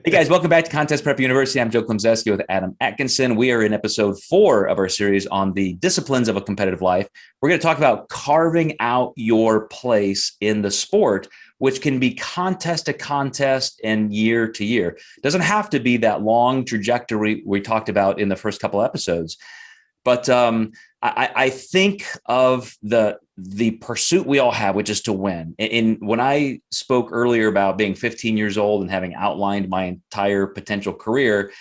Hey guys, welcome back to Contest Prep University. I'm Joe Klemczewski with Adam Atkinson. We are in episode 4 of our series on the disciplines of a competitive life. We're going to talk about carving out your place in the sport, which can be contest to contest and year to year. It doesn't have to be that long trajectory we talked about in the first couple episodes. But I think of the pursuit we all have, which is to win. And when I spoke earlier about being 15 years old and having outlined my entire potential career,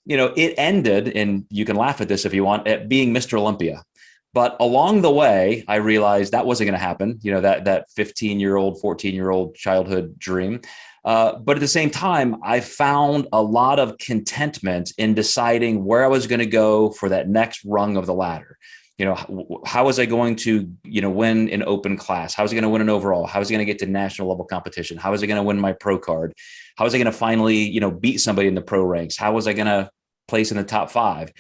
it ended, and you can laugh at this if you want, at being Mr. Olympia. But along the way, I realized that wasn't going to happen, that 15-year-old, 14-year-old childhood dream. But at the same time, I found a lot of contentment in deciding where I was going to go for that next rung of the ladder. How was I going to, win an open class? How was I going to win an overall? How was I going to get to national level competition? How was I going to win my pro card? How was I going to finally, beat somebody in the pro ranks? How was I going to place in the top 5?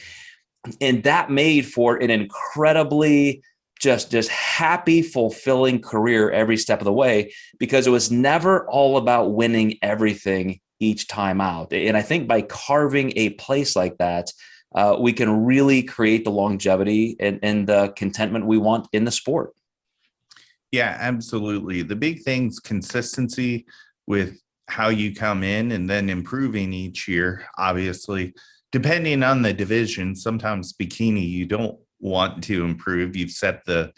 And that made for an incredibly just happy, fulfilling career every step of the way, because it was never all about winning everything each time out. And I think by carving a place like that, we can really create the longevity and the contentment we want in the sport. Yeah, absolutely. The big thing's consistency with how you come in and then improving each year. Obviously, depending on the division, sometimes bikini, you don't want to improve. You've set a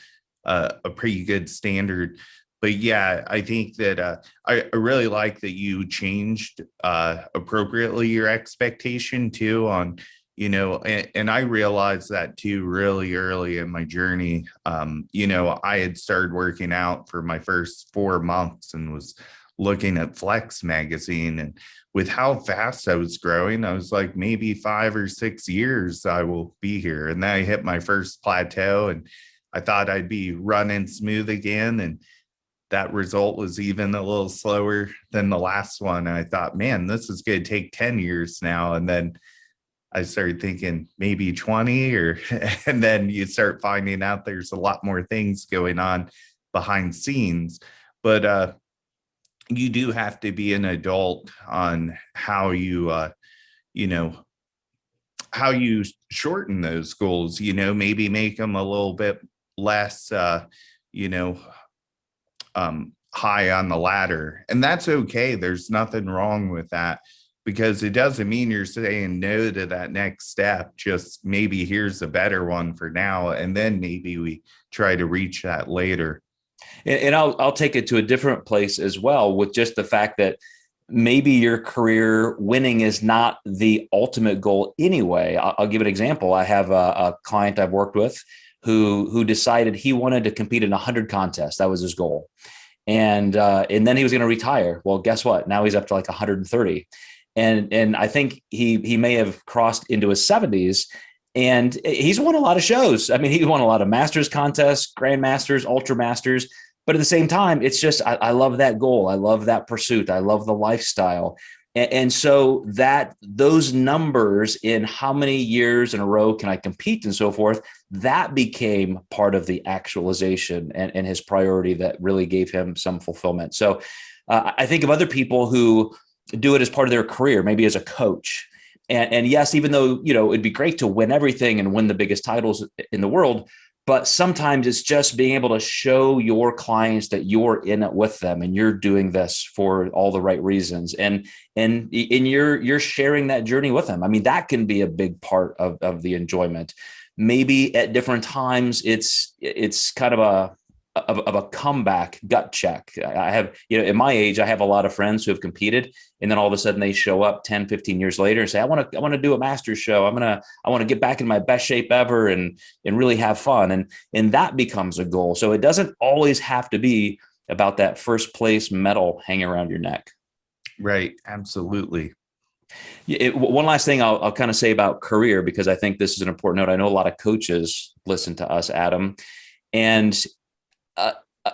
pretty good standard. But yeah, I think that I really like that you changed appropriately your expectation too on, and I realized that too really early in my journey. I had started working out for my first 4 months and was looking at Flex magazine, and with how fast I was growing, I was like, maybe 5 or 6 years I will be here. And then I hit my first plateau and I thought I'd be running smooth again. And that result was even a little slower than the last one. And I thought, man, this is going to take 10 years now. And then I started thinking maybe 20 and then you start finding out there's a lot more things going on behind scenes. But, you do have to be an adult on how you, how you shorten those goals, maybe make them a little bit less, high on the ladder. And that's okay. There's nothing wrong with that, because it doesn't mean you're saying no to that next step. Just maybe here's a better one for now. And then maybe we try to reach that later. And I'll take it to a different place as well, with just the fact that maybe your career winning is not the ultimate goal anyway. I'll give an example. I have a client I've worked with who decided he wanted to compete in 100 contests. That was his goal. And then he was going to retire. Well, guess what? Now he's up to like 130. And I think he may have crossed into his 70s. And he's won a lot of shows. I mean, he won a lot of masters contests, grandmasters, ultra masters. But at the same time, it's just, I love that goal. I love that pursuit. I love the lifestyle. And so those numbers in how many years in a row can I compete and so forth, that became part of the actualization and his priority that really gave him some fulfillment. So I think of other people who do it as part of their career, maybe as a coach. And yes, even though, it'd be great to win everything and win the biggest titles in the world, but sometimes it's just being able to show your clients that you're in it with them and you're doing this for all the right reasons. And you're sharing that journey with them. I mean, that can be a big part of the enjoyment. Maybe at different times, it's kind of a comeback gut check. I have, at my age, I have a lot of friends who have competed, and then all of a sudden they show up 10, 15 years later and say, I want to do a master's show. I want to get back in my best shape ever and really have fun. And that becomes a goal. So it doesn't always have to be about that first place medal hanging around your neck. Right. Absolutely. One last thing I'll kind of say about career, because I think this is an important note. I know a lot of coaches listen to us, Adam, and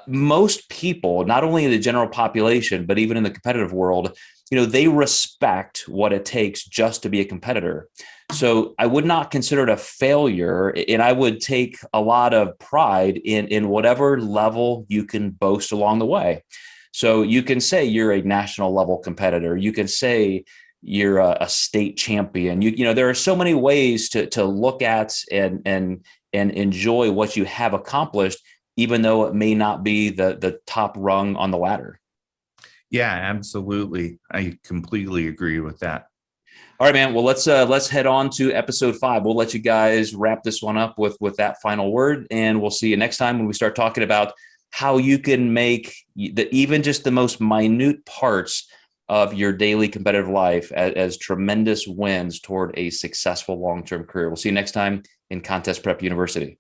most people, not only in the general population, but even in the competitive world, they respect what it takes just to be a competitor. So I would not consider it a failure, and I would take a lot of pride in whatever level you can boast along the way. So you can say you're a national level competitor. You can say you're a state champion. There are so many ways to look at and enjoy what you have accomplished, even though it may not be the top rung on the ladder. Yeah, absolutely. I completely agree with that. All right, man. Well, let's head on to episode 5. We'll let you guys wrap this one up with that final word, and we'll see you next time when we start talking about how you can make even just the most minute parts of your daily competitive life as tremendous wins toward a successful long-term career. We'll see you next time in Contest Prep University.